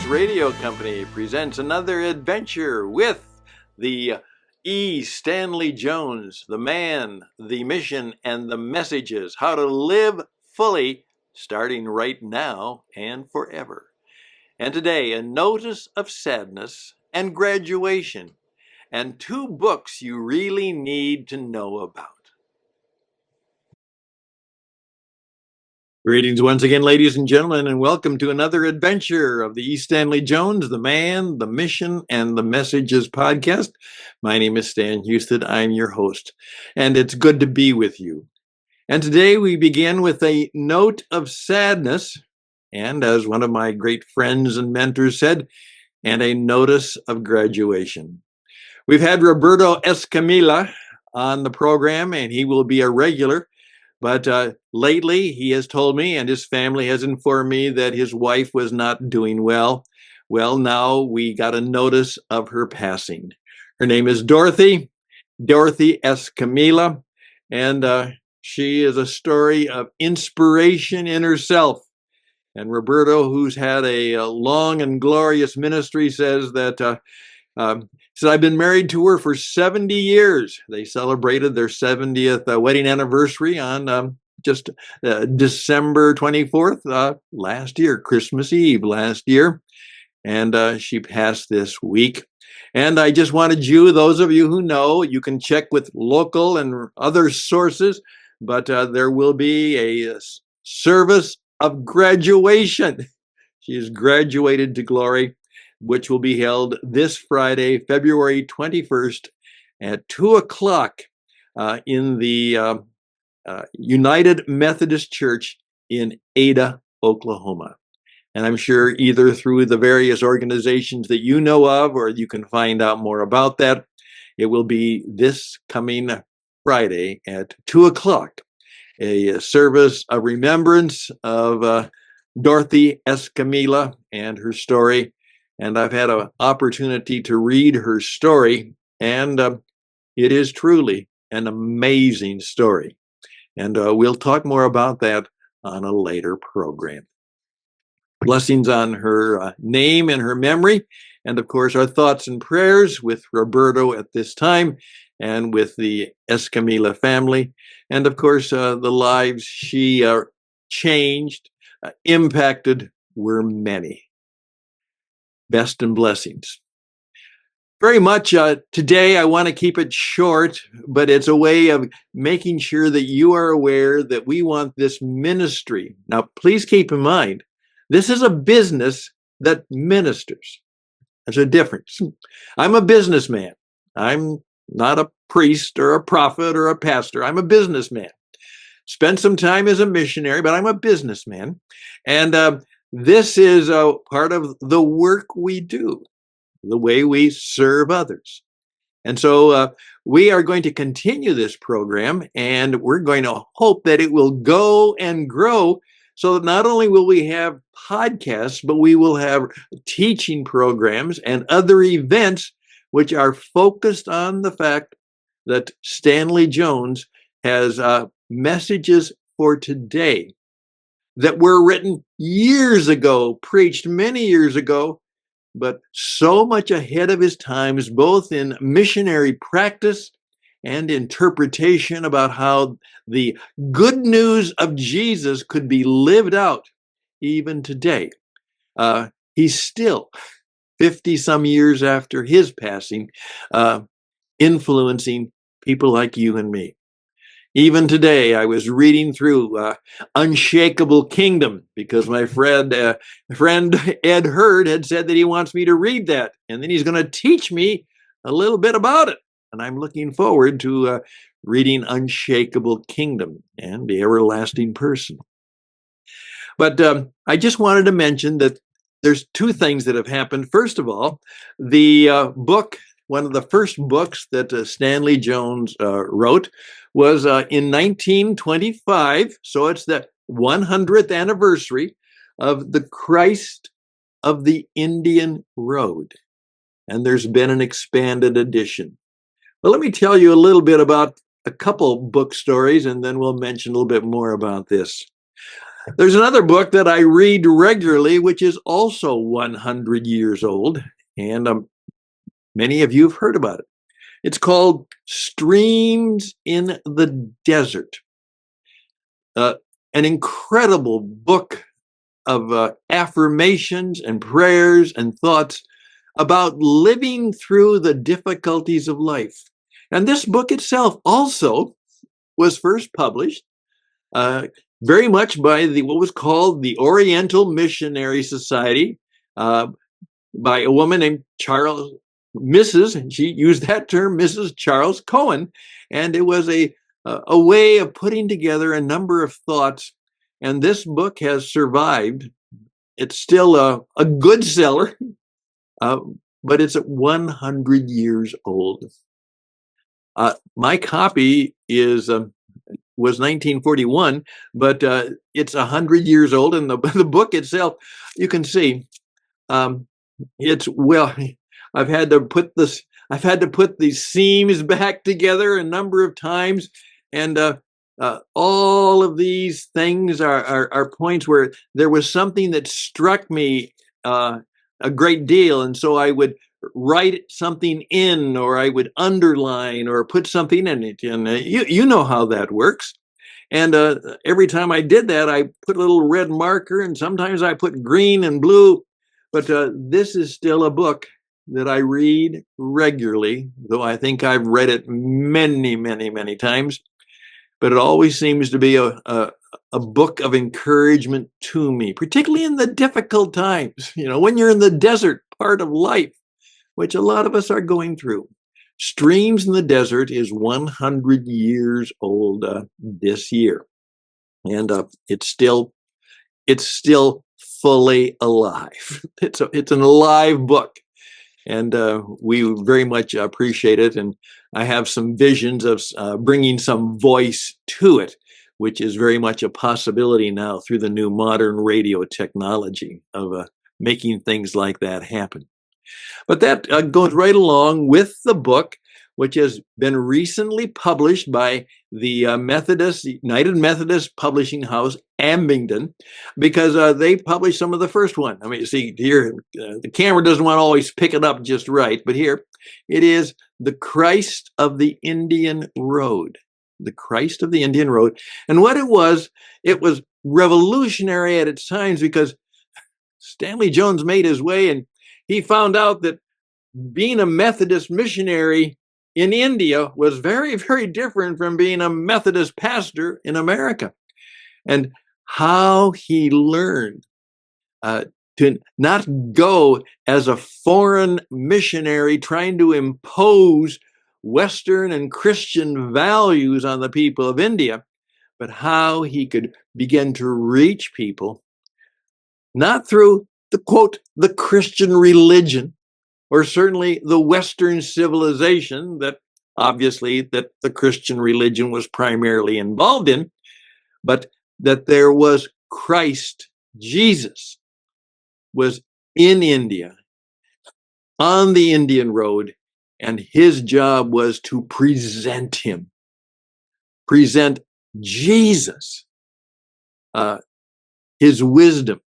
Radio Company presents another adventure with the Stanley Jones, the man, the mission, and the messages, how to live fully, starting right now and forever. And today, a notice of sadness and graduation, and 2 books you really need to know about. Greetings once again, ladies and gentlemen, and welcome to another adventure of the Stanley Jones, the man, the mission, and the messages podcast. My name is Stan Houston. I'm your host, and it's good to be with you. And today we begin with a note of sadness, and as one of my great friends and mentors said, and a notice of graduation. We've had Roberto Escamilla on the program, and he will be a regular. But lately, he has told me, and his family has informed me, that his wife was not doing well. Well, now we got a notice of her passing. Her name is Dorothy Escamilla, and she is a story of inspiration in herself. And Roberto, who's had a long and glorious ministry, says that I've been married to her for 70 years. They celebrated their 70th wedding anniversary on just December 24th last year, Christmas Eve last year. And she passed this week. And I just wanted you, those of you who know, you can check with local and other sources, but there will be a service of graduation. She has graduated to glory, which will be held this Friday, February 21st at 2 o'clock in the United Methodist Church in Ada, Oklahoma. And I'm sure either through the various organizations that you know of, or you can find out more about that, it will be this coming Friday at 2 o'clock, a service of remembrance of Dorothy Escamilla and her story. And I've had an opportunity to read her story, and it is truly an amazing story. And we'll talk more about that on a later program. Blessings on her name and her memory, and of course our thoughts and prayers with Roberto at this time, and with the Escamilla family, and of course the lives she changed, impacted were many. Best and blessings. Very much today, I want to keep it short, but it's a way of making sure that you are aware that we want this ministry. Now, please keep in mind, this is a business that ministers. There's a difference. I'm a businessman. I'm not a priest or a prophet or a pastor. I'm a businessman. Spent some time as a missionary, but I'm a businessman. And this is a part of the work we do, the way we serve others. And so we are going to continue this program, and we're going to hope that it will go and grow, so that not only will we have podcasts, but we will have teaching programs and other events which are focused on the fact that Stanley Jones has messages for today that were written years ago, preached many years ago, but so much ahead of his times, both in missionary practice and interpretation about how the good news of Jesus could be lived out even today. He's still, 50 some years after his passing, influencing people like you and me. Even today, I was reading through Unshakable Kingdom, because my friend Ed Hurd had said that he wants me to read that, and then he's going to teach me a little bit about it. And I'm looking forward to reading Unshakable Kingdom and the Everlasting Person. But I just wanted to mention that there's 2 things that have happened. First of all, the book, one of the first books that Stanley Jones wrote, was in 1925. So it's the 100th anniversary of the Christ of the Indian Road. And there's been an expanded edition. Well, let me tell you a little bit about a couple book stories, and then we'll mention a little bit more about this. There's another book that I read regularly, which is also 100 years old, and many of you have heard about it. It's called Streams in the Desert, an incredible book of affirmations and prayers and thoughts about living through the difficulties of life. And this book itself also was first published very much by what was called the Oriental Missionary Society, by a woman named and she used that term, Mrs. Charles Cohen. And it was a way of putting together a number of thoughts. And this book has survived. It's still a good seller, but it's 100 years old. My copy was 1941, but it's 100 years old, and the book itself, you can see, it's I've had to put these seams back together a number of times, and all of these things are points where there was something that struck me a great deal, and so I would write something in, or I would underline or put something in it, and you know how that works. And every time I did that, I put a little red marker, and sometimes I put green and blue. But this is still a book that I read regularly, though I think I've read it many, many, many times. But it always seems to be a book of encouragement to me, particularly in the difficult times, when you're in the desert part of life, which a lot of us are going through. Streams in the Desert is 100 years old this year, and it's still fully alive. It's an alive book, and we very much appreciate it. And I have some visions of bringing some voice to it, which is very much a possibility now through the new modern radio technology of making things like that happen. But that goes right along with the book, which has been recently published by the United Methodist Publishing House, Abingdon, because they published some of the first one. I mean, see here, the camera doesn't want to always pick it up just right, but here it is, The Christ of the Indian Road. The Christ of the Indian Road. And what it was revolutionary at its times, because Stanley Jones made his way, and he found out that being a Methodist missionary in India was very, very different from being a Methodist pastor in America. And how he learned to not go as a foreign missionary trying to impose Western and Christian values on the people of India, but how he could begin to reach people, not through the Christian religion, or certainly the Western civilization that the Christian religion was primarily involved in, but that there was Christ, Jesus, was in India, on the Indian road, and his job was to present Jesus, his wisdom,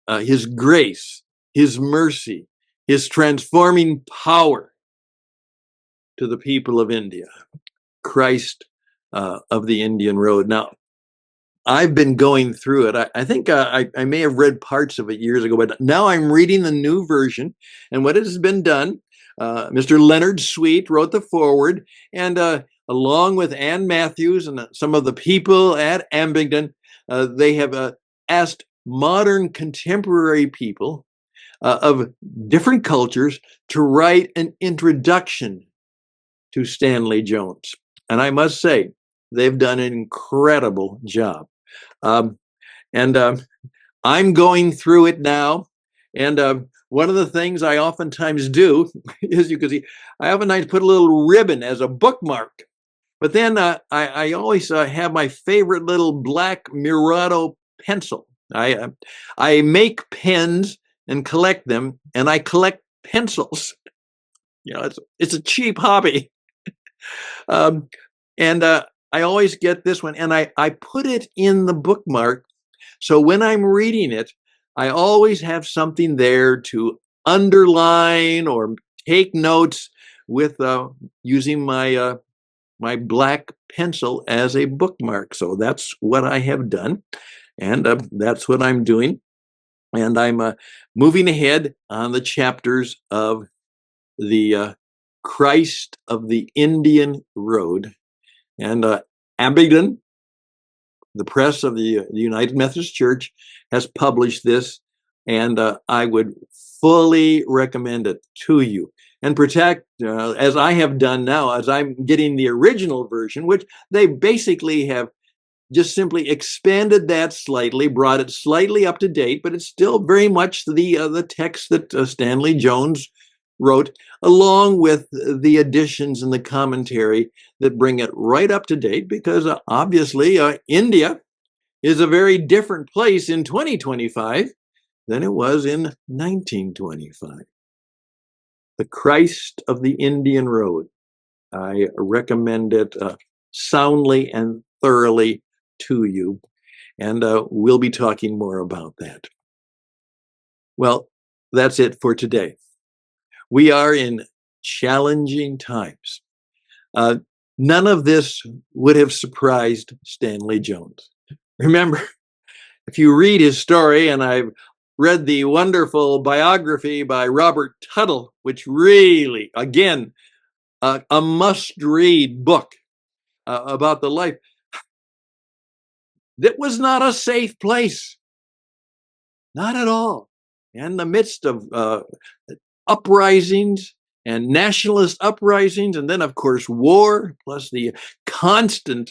his grace, his mercy, his transforming power to the people of India. Christ of the Indian Road. Now, I've been going through it. I think I may have read parts of it years ago, but now I'm reading the new version. And what has been done, Mr. Leonard Sweet wrote the foreword, and along with Ann Matthews and some of the people at Abingdon, they have asked modern contemporary people of different cultures to write an introduction to Stanley Jones. And I must say, they've done an incredible job. And I'm going through it now. And one of the things I oftentimes do is, you can see, I oftentimes put a little ribbon as a bookmark. But then I always have my favorite little black Murado pencil. I make pens and collect them, and I collect pencils. It's a cheap hobby. And I always get this one, and I put it in the bookmark So when I'm reading it, I always have something there to underline or take notes with using my black pencil as a bookmark. So that's what I have done, and that's what I'm doing. And I'm moving ahead on the chapters of the Christ of the Indian Road. And Abingdon, the press of the United Methodist Church, has published this, and I would fully recommend it to you. And protect, as I have done now, as I'm getting the original version, which they basically have just simply expanded that slightly, brought it slightly up to date, but it's still very much the text that Stanley Jones wrote, along with the additions and the commentary that bring it right up to date, because obviously India is a very different place in 2025 than it was in 1925. The Christ of the Indian Road. I recommend it soundly and thoroughly to you, and we'll be talking more about that. Well, that's it for today. We are in challenging times. None of this would have surprised Stanley Jones. Remember, if you read his story, and I've read the wonderful biography by Robert Tuttle, which really, again, a must-read book about the life. That was not a safe place. Not at all. In the midst of uprisings and nationalist uprisings, and then, of course, war, plus the constant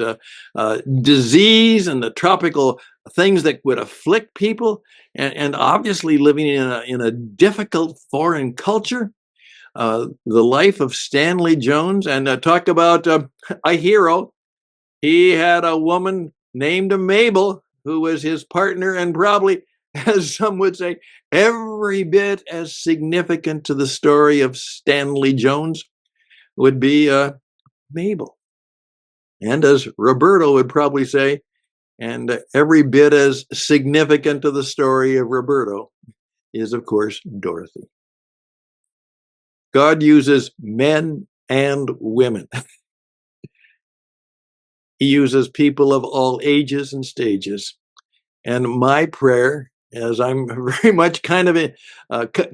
disease and the tropical things that would afflict people, and obviously living in a difficult foreign culture. The life of Stanley Jones, and talk about a hero. He had a woman named Mabel who was his partner, and probably, as some would say, every bit as significant to the story of Stanley Jones would be Mabel. And as Roberto would probably say, and every bit as significant to the story of Roberto is, of course, Dorothy. God uses men and women. He uses people of all ages and stages. And my prayer, as I'm very much kind of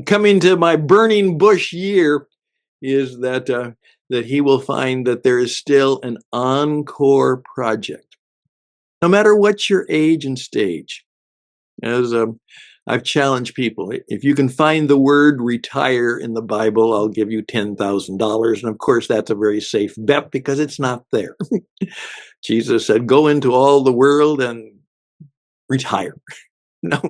coming to my burning bush year, is that that he will find that there is still an encore project, no matter what your age and stage. As I've challenged people, if you can find the word retire in the Bible, I'll give you $10,000. And of course, that's a very safe bet because it's not there. Jesus said, go into all the world and retire. No.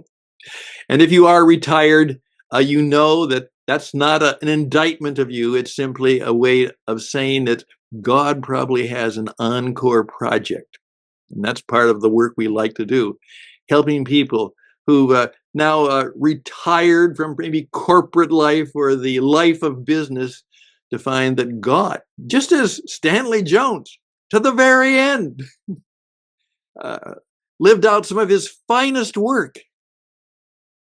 And if you are retired, you know that that's not an indictment of you. It's simply a way of saying that God probably has an encore project. And that's part of the work we like to do, helping people who now retired from maybe corporate life or the life of business to find that God, just as Stanley Jones, to the very end, lived out some of his finest work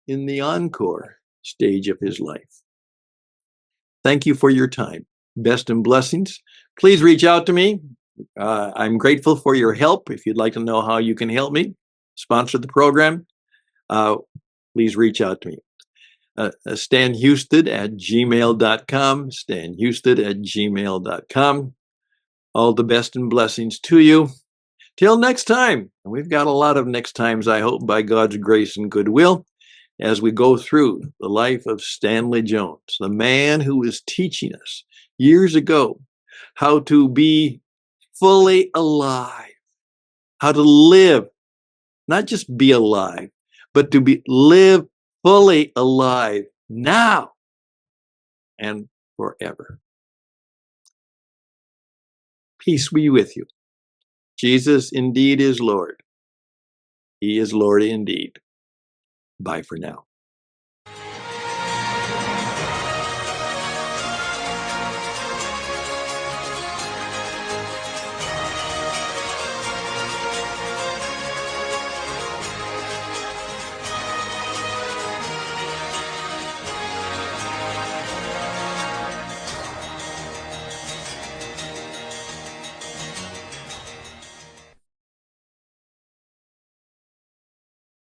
in the encore stage of his life. Thank you for your time. Best and blessings. Please reach out to me. I'm grateful for your help. If you'd like to know how you can help me sponsor the program, please reach out to me. StanHouston@gmail.com. StanHouston@gmail.com. All the best and blessings to you. Till next time. And we've got a lot of next times, I hope, by God's grace and goodwill, as we go through the life of Stanley Jones, the man who was teaching us years ago how to be fully alive, how to live, not just be alive, but to live fully alive now and forever. Peace be with you. Jesus indeed is Lord. He is Lord indeed. Bye for now.